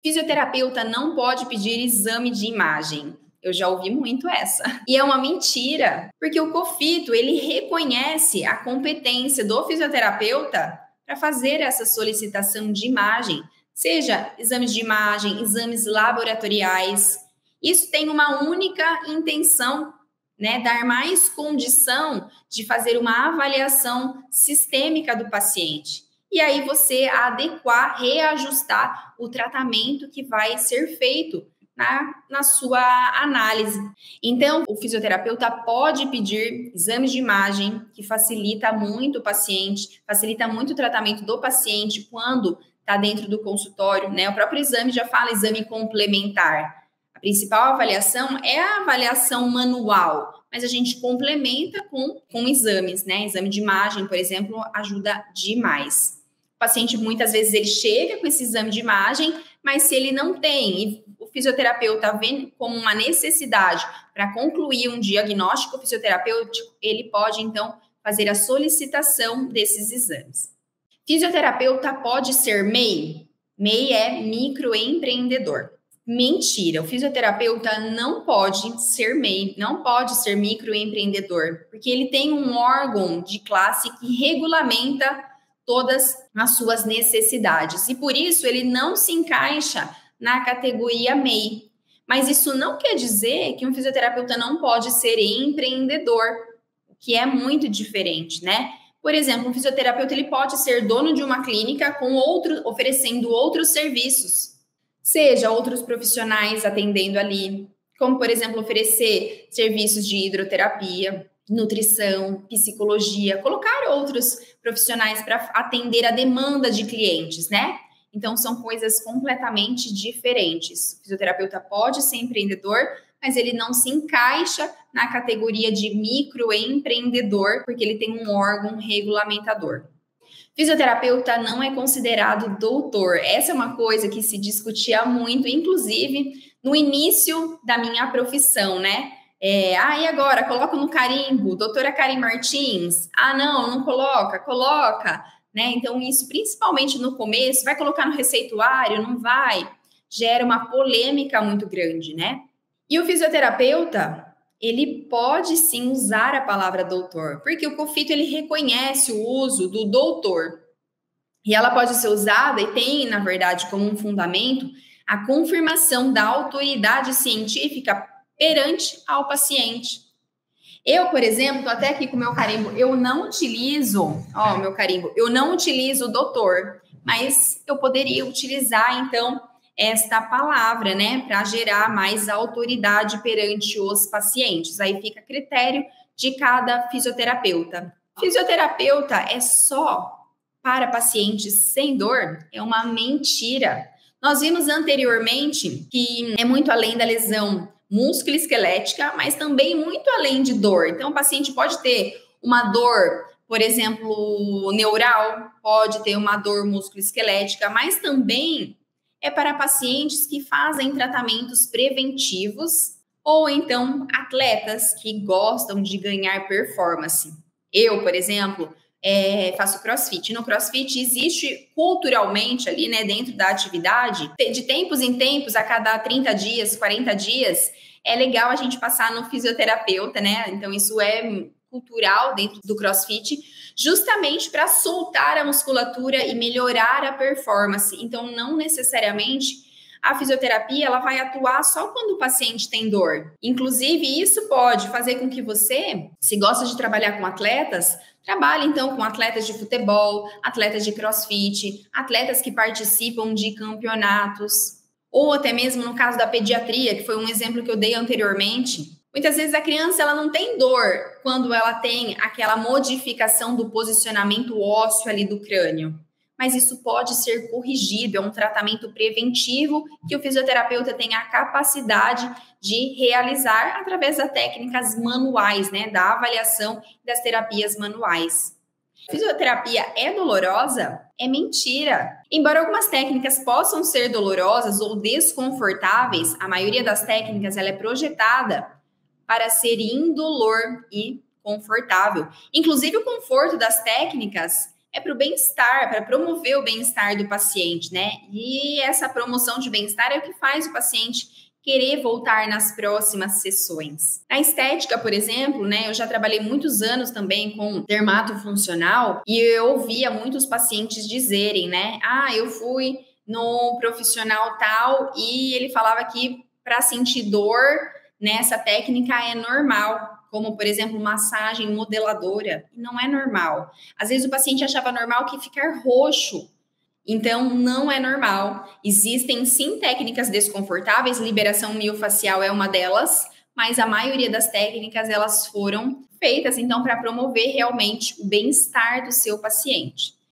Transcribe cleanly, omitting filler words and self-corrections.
Fisioterapeuta não pode pedir exame de imagem. Eu já ouvi muito essa. E é uma mentira, porque o COFITO, ele reconhece a competência do fisioterapeuta para fazer essa solicitação de imagem, seja exames de imagem, exames laboratoriais. Isso tem uma única intenção, né, dar mais condição de fazer uma avaliação sistêmica do paciente. E aí você adequar, reajustar o tratamento que vai ser feito na sua análise. Então, o fisioterapeuta pode pedir exames de imagem, que facilita muito o paciente, facilita muito o tratamento do paciente quando está dentro do consultório, né? O próprio exame já fala exame complementar. A principal avaliação é a avaliação manual, mas a gente complementa com exames, né? Exame de imagem, por exemplo, ajuda demais. O paciente, muitas vezes, ele chega com esse exame de imagem, mas se ele não tem, e o fisioterapeuta vê como uma necessidade para concluir um diagnóstico fisioterapêutico, ele pode, então, fazer a solicitação desses exames. Fisioterapeuta pode ser MEI? MEI é microempreendedor. Mentira, o fisioterapeuta não pode ser MEI, não pode ser microempreendedor, porque ele tem um órgão de classe que regulamenta todas as suas necessidades. E por isso ele não se encaixa na categoria MEI. Mas isso não quer dizer que um fisioterapeuta não pode ser empreendedor, o que é muito diferente, né? Por exemplo, um fisioterapeuta ele pode ser dono de uma clínica oferecendo outros serviços, seja outros profissionais atendendo ali, como, por exemplo, oferecer serviços de hidroterapia, nutrição, psicologia, colocar outros profissionais para atender a demanda de clientes, né? Então, são coisas completamente diferentes. O fisioterapeuta pode ser empreendedor, mas ele não se encaixa na categoria de microempreendedor, porque ele tem um órgão regulamentador. Fisioterapeuta não é considerado doutor. Essa é uma coisa que se discutia muito, inclusive no início da minha profissão, né? E agora? Coloca no carimbo, doutora Karen Martins. Não coloca, coloca, né? Então, isso principalmente no começo, vai colocar no receituário, não vai? Gera uma polêmica muito grande, né? E o fisioterapeuta, ele pode sim usar a palavra doutor, porque o COFITO ele reconhece o uso do doutor. E ela pode ser usada e tem, na verdade, como um fundamento a confirmação da autoridade científica perante ao paciente. Eu, por exemplo, tô até aqui com o meu carimbo, eu não utilizo doutor, mas eu poderia utilizar, então, esta palavra, né, para gerar mais autoridade perante os pacientes. Aí fica a critério de cada fisioterapeuta. Fisioterapeuta é só para pacientes sem dor? É uma mentira. Nós vimos anteriormente que é muito além da lesão musculoesquelética, mas também muito além de dor. Então, o paciente pode ter uma dor, por exemplo, neural, pode ter uma dor musculoesquelética, mas também é para pacientes que fazem tratamentos preventivos ou então atletas que gostam de ganhar performance. Eu, por exemplo, faço crossfit. No crossfit existe culturalmente ali, né, dentro da atividade, de tempos em tempos, a cada 30 dias, 40 dias, é legal a gente passar no fisioterapeuta, né? Então isso é cultural dentro do crossfit, justamente para soltar a musculatura e melhorar a performance. Então não necessariamente a fisioterapia ela vai atuar só quando o paciente tem dor. Inclusive, isso pode fazer com que você, se gosta de trabalhar com atletas, trabalhe então com atletas de futebol, atletas de crossfit, atletas que participam de campeonatos, ou até mesmo no caso da pediatria, que foi um exemplo que eu dei anteriormente. Muitas vezes a criança ela não tem dor quando ela tem aquela modificação do posicionamento ósseo ali do crânio. Mas isso pode ser corrigido, é um tratamento preventivo que o fisioterapeuta tem a capacidade de realizar através das técnicas manuais, né, da avaliação das terapias manuais. Fisioterapia é dolorosa? É mentira. Embora algumas técnicas possam ser dolorosas ou desconfortáveis, a maioria das técnicas ela é projetada para ser indolor e confortável. Inclusive, o conforto das técnicas é para o bem-estar, para promover o bem-estar do paciente, né? E essa promoção de bem-estar é o que faz o paciente querer voltar nas próximas sessões. Na estética, por exemplo, né, eu já trabalhei muitos anos também com dermatofuncional e eu ouvia muitos pacientes dizerem, né, eu fui no profissional tal e ele falava que para sentir dor nessa técnica é normal, como, por exemplo, massagem modeladora. Não é normal. Às vezes o paciente achava normal que ficar roxo. Então, não é normal. Existem, sim, técnicas desconfortáveis, liberação miofascial é uma delas, mas a maioria das técnicas, elas foram feitas, então, para promover realmente o bem-estar do seu paciente.